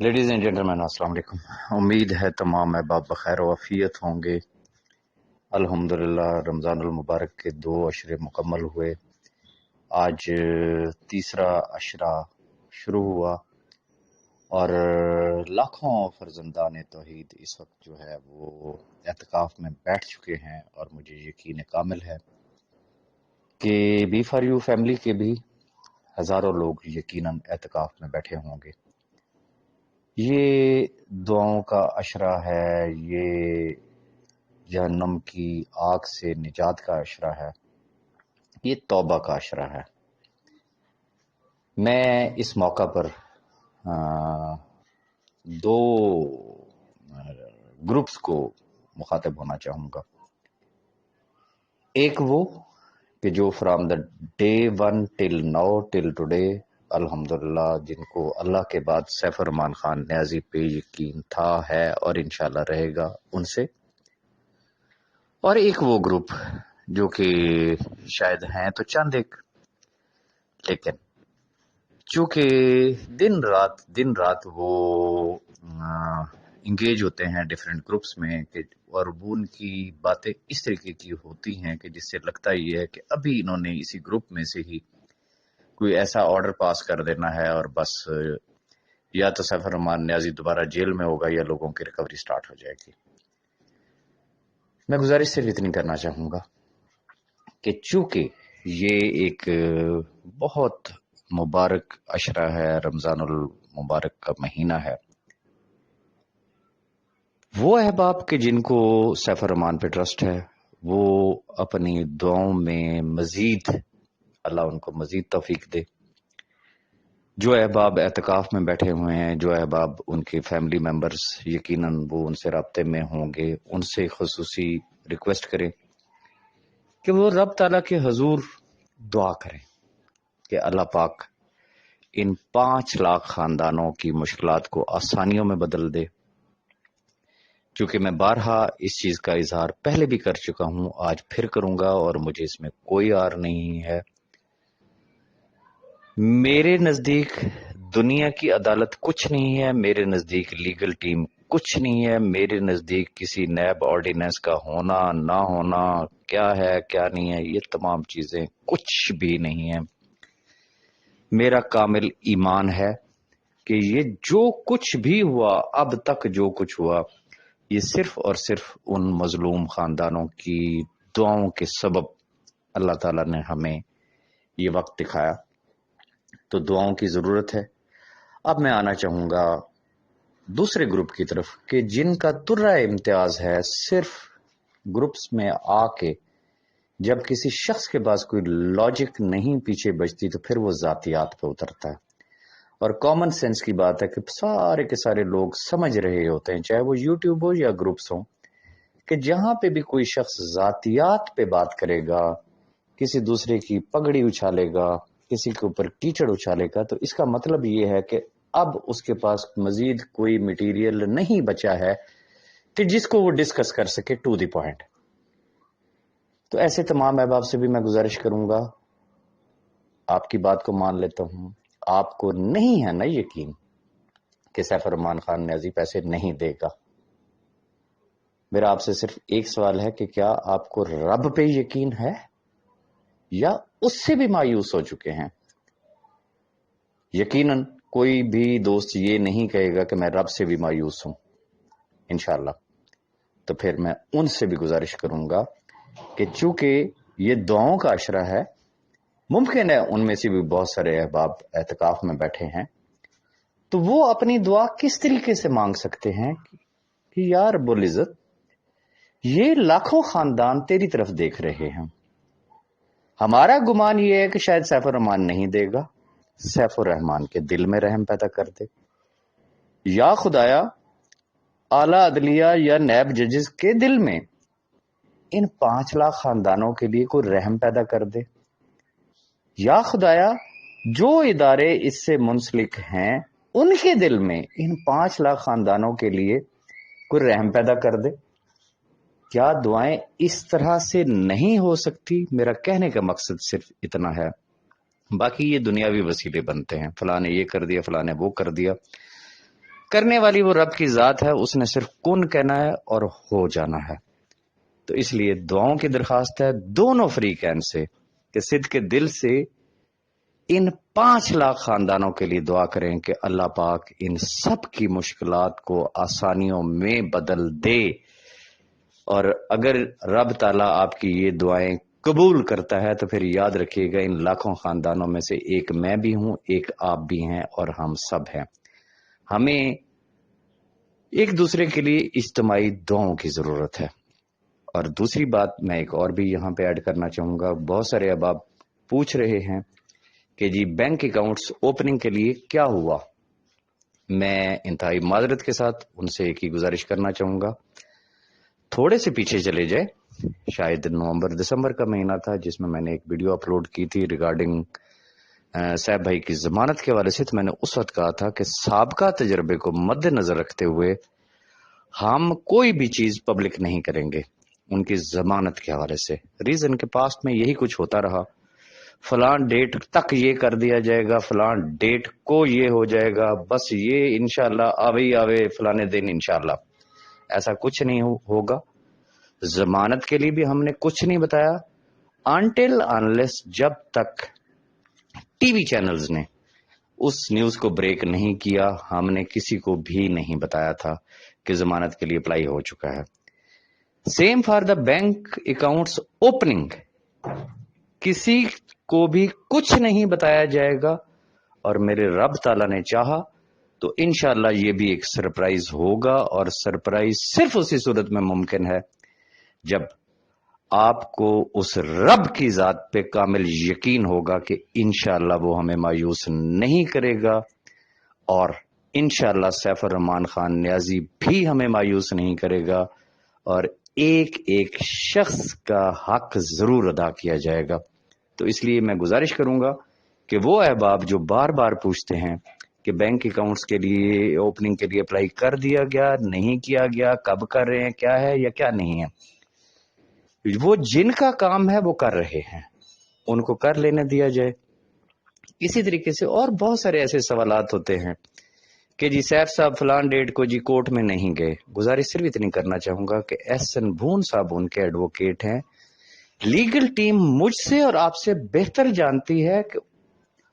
Ladies and gentleman السلام علیکم۔ امید ہے تمام احباب بخیر و عافیت ہوں گے۔ الحمدللہ رمضان المبارک کے 2 عشرے مکمل ہوئے، آج تیسرا عشرہ شروع ہوا اور لاکھوں فرزندان توحید اس وقت جو ہے وہ اعتکاف میں بیٹھ چکے ہیں، اور مجھے یقین کامل ہے کہ بی فار یو فیملی کے بھی ہزاروں لوگ یقیناً اعتکاف میں بیٹھے ہوں گے۔ یہ دعاؤں کا عشرہ ہے، یہ جہنم کی آگ سے نجات کا عشرہ ہے، یہ توبہ کا عشرہ ہے۔ میں اس موقع پر 2 گروپس کو مخاطب ہونا چاہوں گا۔ ایک وہ کہ جو from the day 1 till now till today الحمدللہ جن کو اللہ کے بعد سیف الرحمان خان نیازی پہ یقین تھا، ہے اور انشاءاللہ رہے گا، ان سے۔ اور ایک وہ گروپ جو کہ شاید ہیں تو چند ایک، لیکن چونکہ دن رات وہ انگیج ہوتے ہیں ڈیفرنٹ گروپس میں، کہ اور وہ ان کی باتیں اس طریقے کی ہوتی ہیں کہ جس سے لگتا ہی ہے کہ ابھی انہوں نے اسی گروپ میں سے ہی کوئی ایسا آرڈر پاس کر دینا ہے اور بس یا تو سیف الرحمان نیازی دوبارہ جیل میں ہوگا یا لوگوں کی ریکوری سٹارٹ ہو جائے گی۔ میں گزارش صرف اتنی کرنا چاہوں گا کہ چونکہ یہ ایک بہت مبارک عشرہ ہے، رمضان المبارک کا مہینہ ہے، وہ احباب کے جن کو سیف الرحمان پہ ٹرسٹ ہے وہ اپنی دعاؤں میں مزید اللہ ان کو مزید توفیق دے۔ جو احباب اعتکاف میں بیٹھے ہوئے ہیں، جو احباب ان کے فیملی ممبرز یقیناً وہ ان سے رابطے میں ہوں گے، ان سے خصوصی ریکویسٹ کریں کہ وہ رب تعالیٰ کے حضور دعا کریں کہ اللہ پاک ان 5 لاکھ خاندانوں کی مشکلات کو آسانیوں میں بدل دے۔ چونکہ میں بارہا اس چیز کا اظہار پہلے بھی کر چکا ہوں، آج پھر کروں گا، اور مجھے اس میں کوئی آر نہیں ہے۔ میرے نزدیک دنیا کی عدالت کچھ نہیں ہے، میرے نزدیک لیگل ٹیم کچھ نہیں ہے، میرے نزدیک کسی نیب آرڈیننس کا ہونا نہ ہونا، کیا ہے کیا نہیں ہے، یہ تمام چیزیں کچھ بھی نہیں ہیں۔ میرا کامل ایمان ہے کہ یہ جو کچھ بھی ہوا، اب تک جو کچھ ہوا، یہ صرف اور صرف ان مظلوم خاندانوں کی دعاؤں کے سبب اللہ تعالیٰ نے ہمیں یہ وقت دکھایا، تو دعاؤں کی ضرورت ہے۔ اب میں آنا چاہوں گا دوسرے گروپ کی طرف کہ جن کا ترہ امتیاز ہے صرف گروپس میں آ کے جب کسی شخص کے پاس کوئی لاجک نہیں پیچھے بچتی تو پھر وہ ذاتیات پہ اترتا ہے، اور کامن سینس کی بات ہے کہ سارے کے سارے لوگ سمجھ رہے ہوتے ہیں، چاہے وہ یوٹیوب ہو یا گروپس ہوں، کہ جہاں پہ بھی کوئی شخص ذاتیات پہ بات کرے گا، کسی دوسرے کی پگڑی اچھالے گا، کسی کے اوپر کیچڑ اچھالے گا، تو اس کا مطلب یہ ہے کہ اب اس کے پاس مزید کوئی مٹیریل نہیں بچا ہے کہ جس کو وہ ڈسکس کر سکے ٹو دی پوائنٹ۔ تو ایسے تمام احباب سے بھی میں گزارش کروں گا، آپ کی بات کو مان لیتا ہوں، آپ کو نہیں ہے نا یقین کہ سیف الرحمان خان نیازی پیسے نہیں دے گا، میرا آپ سے صرف ایک سوال ہے کہ کیا آپ کو رب پہ یقین ہے یا اس سے بھی مایوس ہو چکے ہیں؟ یقیناً کوئی بھی دوست یہ نہیں کہے گا کہ میں رب سے بھی مایوس ہوں، انشاءاللہ۔ تو پھر میں ان سے بھی گزارش کروں گا کہ چونکہ یہ دعاؤں کا عشرہ ہے، ممکن ہے ان میں سے بھی بہت سارے احباب اعتکاف میں بیٹھے ہیں، تو وہ اپنی دعا کس طریقے سے مانگ سکتے ہیں کہ یا رب العزت یہ لاکھوں خاندان تیری طرف دیکھ رہے ہیں، ہمارا گمان یہ ہے کہ شاید سیف الرحمان نہیں دے گا، سیف الرحمان کے دل میں رحم پیدا کر دے، یا خدایا اعلیٰ عدلیہ یا نیب ججز کے دل میں ان 5 لاکھ خاندانوں کے لیے کوئی رحم پیدا کر دے، یا خدایا جو ادارے اس سے منسلک ہیں ان کے دل میں ان 5 لاکھ خاندانوں کے لیے کوئی رحم پیدا کر دے۔ کیا دعائیں اس طرح سے نہیں ہو سکتی؟ میرا کہنے کا مقصد صرف اتنا ہے، باقی یہ دنیاوی وسیلے بنتے ہیں، فلاں نے یہ کر دیا، فلاں نے وہ کر دیا۔ کرنے والی وہ رب کی ذات ہے، اس نے صرف کن کہنا ہے اور ہو جانا ہے۔ تو اس لیے دعاؤں کی درخواست ہے دونوں فریقین سے کہ صدق کے دل سے ان 5 لاکھ خاندانوں کے لیے دعا کریں کہ اللہ پاک ان سب کی مشکلات کو آسانیوں میں بدل دے۔ اور اگر رب تعالیٰ آپ کی یہ دعائیں قبول کرتا ہے تو پھر یاد رکھیے گا ان لاکھوں خاندانوں میں سے ایک میں بھی ہوں، ایک آپ بھی ہیں، اور ہم سب ہیں۔ ہمیں ایک دوسرے کے لیے اجتماعی دعاؤں کی ضرورت ہے۔ اور دوسری بات میں ایک اور بھی یہاں پہ ایڈ کرنا چاہوں گا، بہت سارے اب آپ پوچھ رہے ہیں کہ جی بینک اکاؤنٹس اوپننگ کے لیے کیا ہوا۔ میں انتہائی معذرت کے ساتھ ان سے ایک ہی گزارش کرنا چاہوں گا، تھوڑے سے پیچھے چلے جائے، شاید نومبر دسمبر کا مہینہ تھا جس میں نے ایک ویڈیو اپلوڈ کی تھی ریگارڈنگ صاحب بھائی کی ضمانت کے حوالے سے۔ تو میں نے اس وقت کہا تھا کہ سابقہ تجربے کو مد نظر رکھتے ہوئے ہم کوئی بھی چیز پبلک نہیں کریں گے ان کی ضمانت کے حوالے سے۔ ریزن کے پاسٹ میں یہی کچھ ہوتا رہا، فلاں ڈیٹ تک یہ کر دیا جائے گا، فلاں ڈیٹ کو یہ ہو جائے گا، بس یہ انشاءاللہ آوے فلانے دن انشاءاللہ۔ ایسا کچھ نہیں ہوگا۔ ضمانت کے لیے بھی ہم نے کچھ نہیں بتایا انٹل انلیس جب تک ٹی وی چینلز نے اس نیوز کو بریک نہیں کیا، ہم نے کسی کو بھی نہیں بتایا تھا کہ ضمانت کے لیے اپلائی ہو چکا ہے۔ Same for the bank accounts opening, کسی کو بھی کچھ نہیں بتایا جائے گا، اور میرے رب تعالیٰ نے چاہا تو انشاءاللہ یہ بھی ایک سرپرائز ہوگا، اور سرپرائز صرف اسی صورت میں ممکن ہے جب آپ کو اس رب کی ذات پہ کامل یقین ہوگا کہ انشاءاللہ وہ ہمیں مایوس نہیں کرے گا، اور انشاءاللہ سیف الرحمان خان نیازی بھی ہمیں مایوس نہیں کرے گا، اور ایک ایک شخص کا حق ضرور ادا کیا جائے گا۔ تو اس لیے میں گزارش کروں گا کہ وہ احباب جو بار بار پوچھتے ہیں کہ بینک اکاؤنٹس کے لیے اوپننگ کے لیے اپلائی کر دیا گیا، نہیں کیا گیا، کب کر رہے ہیں، کیا ہے یا کیا نہیں ہے، وہ جن کا کام ہے وہ کر رہے ہیں، ان کو کر لینے دیا جائے۔ اسی طریقے سے اور بہت سارے ایسے سوالات ہوتے ہیں کہ جی سیف صاحب فلان ڈیٹ کو جی کورٹ میں نہیں گئے۔ گزارش صرف اتنی کرنا چاہوں گا کہ احسن بھون صاحب ان کے ایڈوکیٹ ہیں، لیگل ٹیم مجھ سے اور آپ سے بہتر جانتی ہے کہ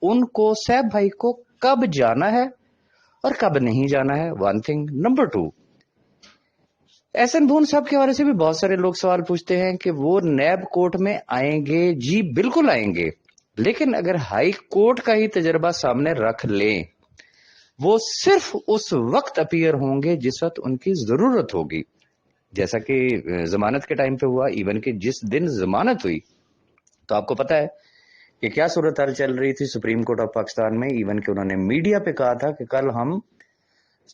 ان کو سیف بھائی کو کب جانا ہے اور کب نہیں جانا ہے، ون تھنگ۔ نمبر 2، احسن بھون صاحب کے حوالے سے بھی بہت سارے لوگ سوال پوچھتے ہیں کہ وہ نیب کورٹ میں آئیں گے۔ جی بالکل آئیں گے، لیکن اگر ہائی کورٹ کا ہی تجربہ سامنے رکھ لیں، وہ صرف اس وقت اپیئر ہوں گے جس وقت ان کی ضرورت ہوگی، جیسا کہ ضمانت کے ٹائم پہ ہوا۔ ایون کہ جس دن ضمانت ہوئی تو آپ کو پتا ہے کہ کیا صورتحال چل رہی تھی سپریم کورٹ آف پاکستان میں۔ ایون کہ انہوں نے میڈیا پہ کہا تھا کہ کل ہم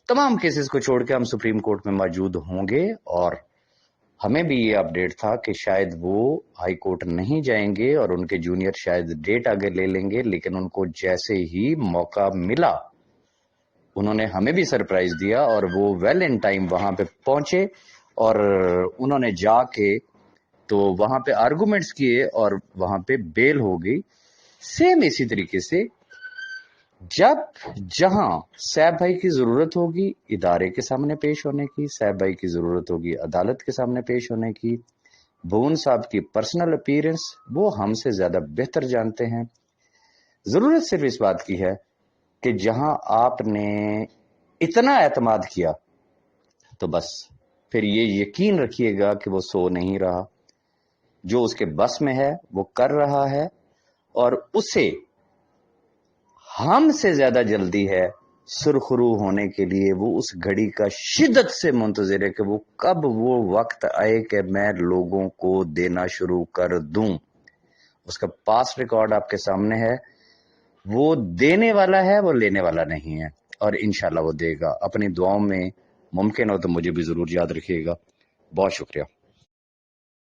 تمام کیسز کو چھوڑ کے ہم سپریم کورٹ میں موجود ہوں گے، اور ہمیں بھی یہ اپڈیٹ تھا کہ شاید وہ ہائی کورٹ نہیں جائیں گے اور ان کے جونیئر شاید ڈیٹ آگے لے لیں گے، لیکن ان کو جیسے ہی موقع ملا انہوں نے ہمیں بھی سرپرائز دیا، اور وہ ویل ان ٹائم وہاں پہ پہنچے، اور انہوں نے جا کے تو وہاں پہ آرگومنٹس کیے اور وہاں پہ بیل ہو گئی۔ سیم اسی طریقے سے جب جہاں صاحب بھائی کی ضرورت ہوگی ادارے کے سامنے پیش ہونے کی، صاحب بھائی کی ضرورت ہوگی عدالت کے سامنے پیش ہونے کی، بھون صاحب کی پرسنل اپیرنس وہ ہم سے زیادہ بہتر جانتے ہیں۔ ضرورت صرف اس بات کی ہے کہ جہاں آپ نے اتنا اعتماد کیا تو بس پھر یہ یقین رکھیے گا کہ وہ سو نہیں رہا، جو اس کے بس میں ہے وہ کر رہا ہے، اور اسے ہم سے زیادہ جلدی ہے سرخرو ہونے کے لیے۔ وہ اس گھڑی کا شدت سے منتظر ہے کہ وہ کب وہ وقت آئے کہ میں لوگوں کو دینا شروع کر دوں۔ اس کا پاس ریکارڈ آپ کے سامنے ہے، وہ دینے والا ہے، وہ لینے والا نہیں ہے، اور انشاءاللہ وہ دے گا۔ اپنی دعاؤں میں ممکن ہو تو مجھے بھی ضرور یاد رکھیے گا۔ بہت شکریہ۔